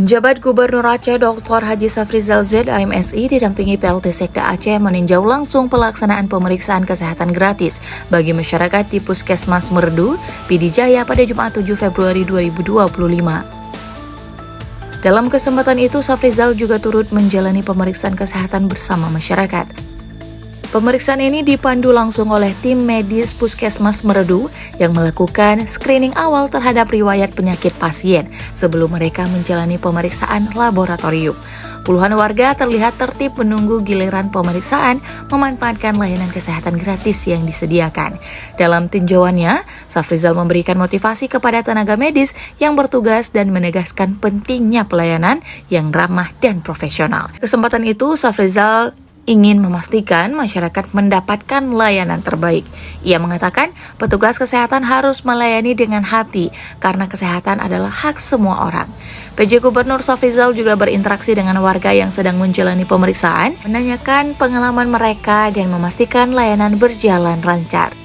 Penjabat Gubernur Aceh Dr. Haji Safrizal Z AMSI didampingi PLT Sekda Aceh meninjau langsung pelaksanaan pemeriksaan kesehatan gratis bagi masyarakat di Puskesmas Merdu, Pidi Jaya pada Jumat 7 Februari 2025. Dalam kesempatan itu, Safrizal juga turut menjalani pemeriksaan kesehatan bersama masyarakat. Pemeriksaan ini dipandu langsung oleh tim medis Puskesmas Merdu yang melakukan screening awal terhadap riwayat penyakit pasien sebelum mereka menjalani pemeriksaan laboratorium. Puluhan warga terlihat tertib menunggu giliran pemeriksaan memanfaatkan layanan kesehatan gratis yang disediakan. Dalam tinjauannya, Safrizal memberikan motivasi kepada tenaga medis yang bertugas dan menegaskan pentingnya pelayanan yang ramah dan profesional. Kesempatan itu, Safrizal ingin memastikan masyarakat mendapatkan layanan terbaik. Ia mengatakan petugas kesehatan harus melayani dengan hati karena kesehatan adalah hak semua orang. PJ Gubernur Safrizal juga berinteraksi dengan warga yang sedang menjalani pemeriksaan, menanyakan pengalaman mereka dan memastikan layanan berjalan lancar.